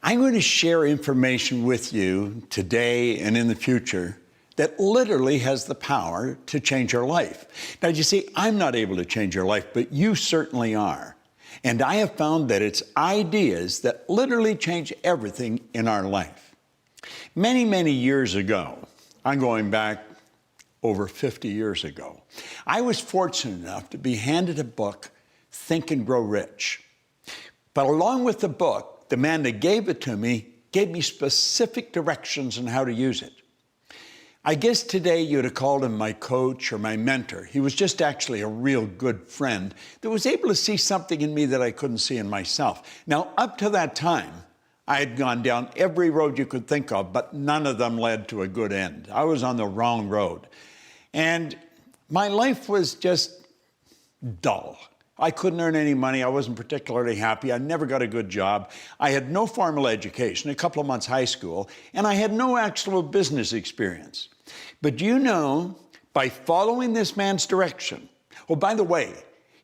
I'm going to share information with you today and in the future that literally has the power to change your life. Now, you see, I'm not able to change your life, but you certainly are. And I have found that it's ideas that literally change everything in our life. Many, many years ago, I'm going back over 50 years ago, I was fortunate enough to be handed a book, Think and Grow Rich. But along with the book, the man that gave it to me gave me specific directions on how to use it. I guess today you'd have called him my coach or my mentor. He was just actually a real good friend that was able to see something in me that I couldn't see in myself. Now, up to that time, I had gone down every road you could think of, but none of them led to a good end. I was on the wrong road. And my life was just dull. I couldn't earn any money. I wasn't particularly happy. I never got a good job. I had no formal education, a couple of months high school, and I had no actual business experience. But you know, by following this man's direction, oh, by the way,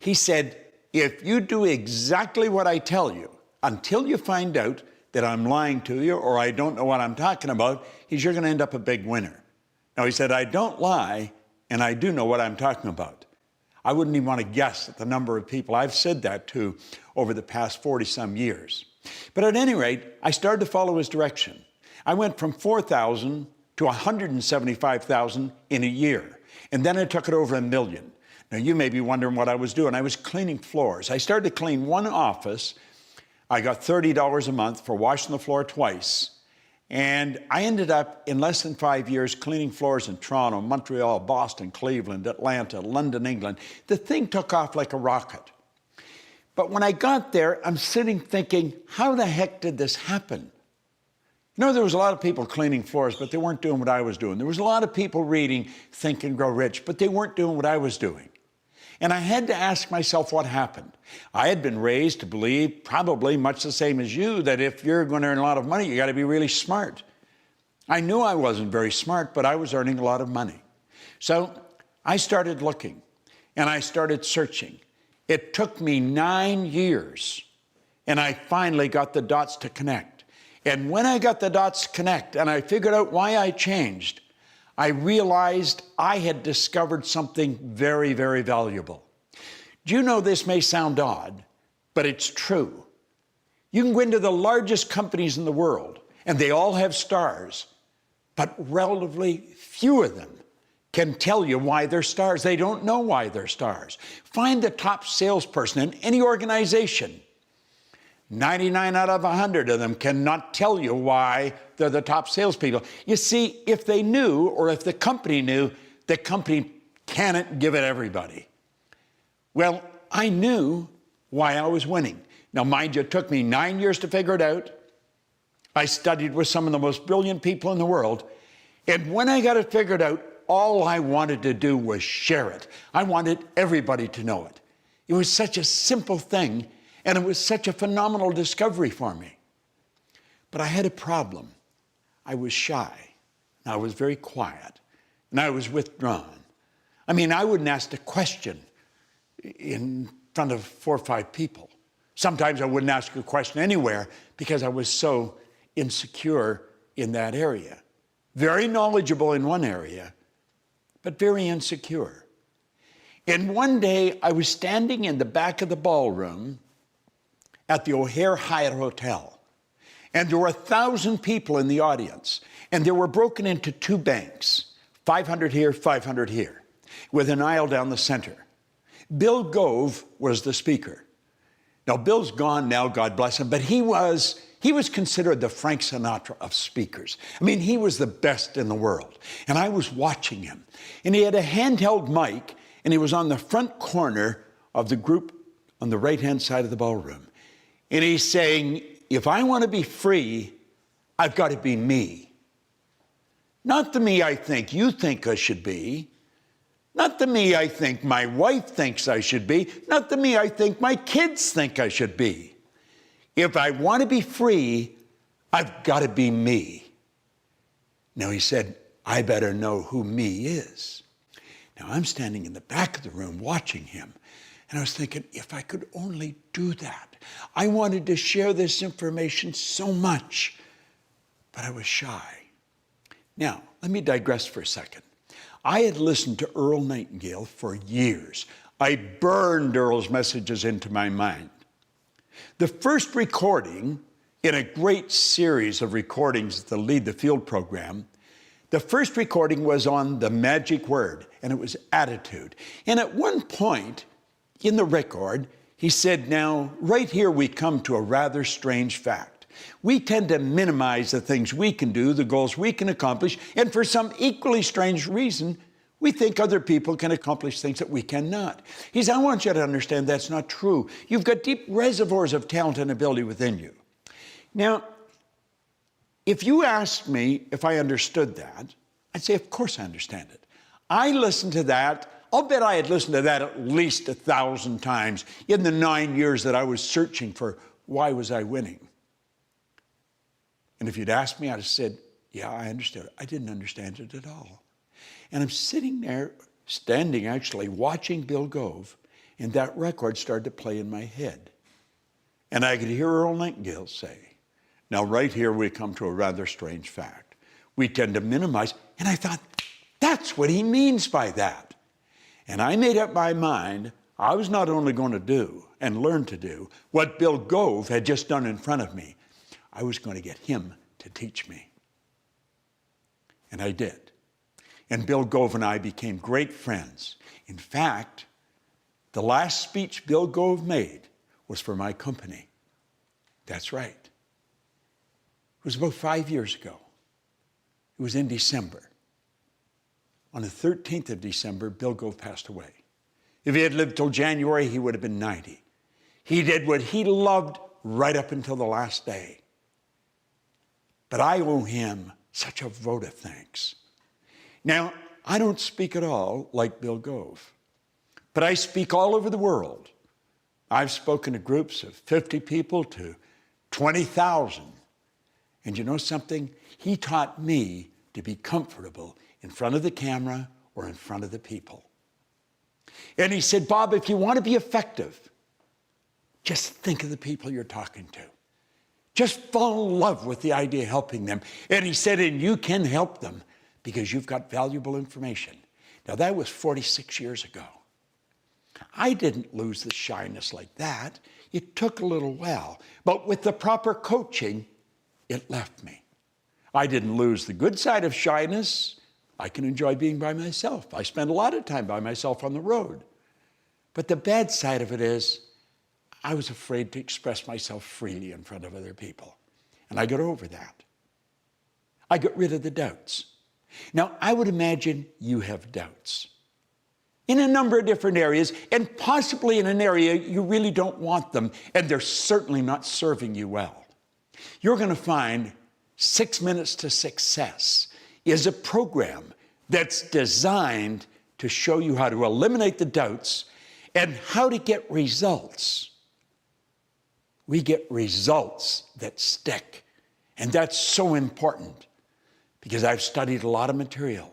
he said, if you do exactly what I tell you, until you find out that I'm lying to you or I don't know what I'm talking about, you're going to end up a big winner. Now, he said, I don't lie, and I do know what I'm talking about. I wouldn't even want to guess at the number of people I've said that to over the past 40-some years. But at any rate, I started to follow his direction. I went from 4,000 to 175,000 in a year. And then I took it over 1 million. Now, you may be wondering what I was doing. I was cleaning floors. I started to clean one office. I got $30 a month for washing the floor twice. And I ended up, in less than 5 years, cleaning floors in Toronto, Montreal, Boston, Cleveland, Atlanta, London, England. The thing took off like a rocket. But when I got there, I'm sitting thinking, how the heck did this happen? You know, there was a lot of people cleaning floors, but they weren't doing what I was doing. There was a lot of people reading Think and Grow Rich, but they weren't doing what I was doing. And I had to ask myself what happened. I had been raised to believe, probably much the same as you, that if you're going to earn a lot of money, you got to be really smart. I knew I wasn't very smart, but I was earning a lot of money. So I started looking, and I started searching. It took me 9 years, and I finally got the dots to connect. And when I got the dots to connect, and I figured out why I changed, I realized I had discovered something very, very valuable. Do you know this may sound odd, but it's true. You can go into the largest companies in the world, and they all have stars, but relatively few of them can tell you why they're stars. They don't know why they're stars. Find the top salesperson in any organization. 99 out of 100 of them cannot tell you why they're the top salespeople. You see, if they knew, or if the company knew, the company cannot give it everybody. Well, I knew why I was winning. Now, mind you, it took me 9 years to figure it out. I studied with some of the most brilliant people in the world. And when I got it figured out, all I wanted to do was share it. I wanted everybody to know it. It was such a simple thing, and it was such a phenomenal discovery for me. But I had a problem. I was shy, and I was very quiet, and I was withdrawn. I mean, I wouldn't ask a question in front of 4 or 5 people. Sometimes I wouldn't ask a question anywhere because I was so insecure in that area. Very knowledgeable in one area, but very insecure. And one day I was standing in the back of the ballroom at the O'Hare Hyatt Hotel. And there were 1,000 people in the audience. And they were broken into 2 banks, 500 here, 500 here, with an aisle down the center. Bill Gove was the speaker. Now, Bill's gone now, God bless him, but he was considered the Frank Sinatra of speakers. I mean, he was the best in the world. And I was watching him. And he had a handheld mic, and he was on the front corner of the group on the right-hand side of the ballroom. And he's saying, if I want to be free, I've got to be me. Not the me I think you think I should be. Not the me I think my wife thinks I should be. Not the me I think my kids think I should be. If I want to be free, I've got to be me. Now, he said, I better know who me is. Now, I'm standing in the back of the room watching him. And I was thinking, if I could only do that. I wanted to share this information so much, but I was shy. Now, let me digress for a second. I had listened to Earl Nightingale for years. I burned Earl's messages into my mind. The first recording in a great series of recordings that lead the field program, the first recording was on the magic word, and it was attitude. And at one point in the record, he said, now, right here we come to a rather strange fact. We tend to minimize the things we can do, the goals we can accomplish, and for some equally strange reason, we think other people can accomplish things that we cannot. He said, I want you to understand that's not true. You've got deep reservoirs of talent and ability within you. Now, if you asked me if I understood that, I'd say, of course I understand it. I listened to that. I'll bet I had listened to that at least 1,000 times in the 9 years that I was searching for why was I winning. And if you'd asked me, I'd have said, yeah, I understood it. I didn't understand it at all. And I'm sitting there, standing actually, watching Bill Gove, and that record started to play in my head. And I could hear Earl Nightingale say, now right here we come to a rather strange fact. We tend to minimize, and I thought, that's what he means by that. And I made up my mind, I was not only going to do and learn to do what Bill Gove had just done in front of me, I was going to get him to teach me. And I did. And Bill Gove and I became great friends. In fact, the last speech Bill Gove made was for my company. That's right. It was about 5 years ago. It was in December. On the 13th of December, Bill Gove passed away. If he had lived till January, he would have been 90. He did what he loved right up until the last day. But I owe him such a vote of thanks. Now, I don't speak at all like Bill Gove, but I speak all over the world. I've spoken to groups of 50 people to 20,000. And you know something? He taught me to be comfortable in front of the camera or in front of the people. And he said, Bob, if you want to be effective, just think of the people you're talking to. Just fall in love with the idea of helping them. And he said, and you can help them because you've got valuable information. Now, that was 46 years ago. I didn't lose the shyness like that. It took a little while. But with the proper coaching, it left me. I didn't lose the good side of shyness. I can enjoy being by myself. I spend a lot of time by myself on the road. But the bad side of it is I was afraid to express myself freely in front of other people. And I got over that. I got rid of the doubts. Now, I would imagine you have doubts in a number of different areas, and possibly in an area you really don't want them, and they're certainly not serving you well. You're going to find 6 Minutes to Success is a program that's designed to show you how to eliminate the doubts and how to get results. We get results that stick, and that's so important because I've studied a lot of material.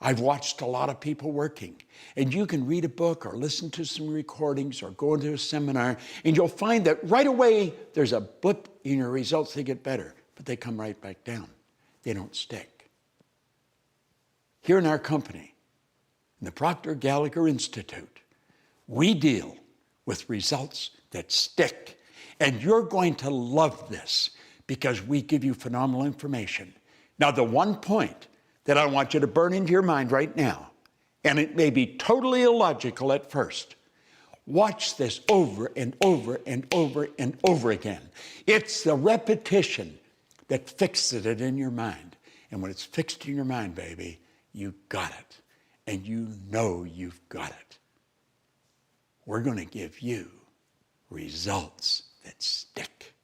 I've watched a lot of people working, and you can read a book or listen to some recordings or go into a seminar, and you'll find that right away there's a blip in your results. They get better, but they come right back down. They don't stick. Here in our company, in the Proctor Gallagher Institute, we deal with results that stick, and you're going to love this because we give you phenomenal information. Now, the one point that I want you to burn into your mind right now, and it may be totally illogical at first. Watch this over and over and over and over again. It's the repetition that fixes it in your mind. And when it's fixed in your mind, baby, you got it. And you know you've got it. We're going to give you results that stick.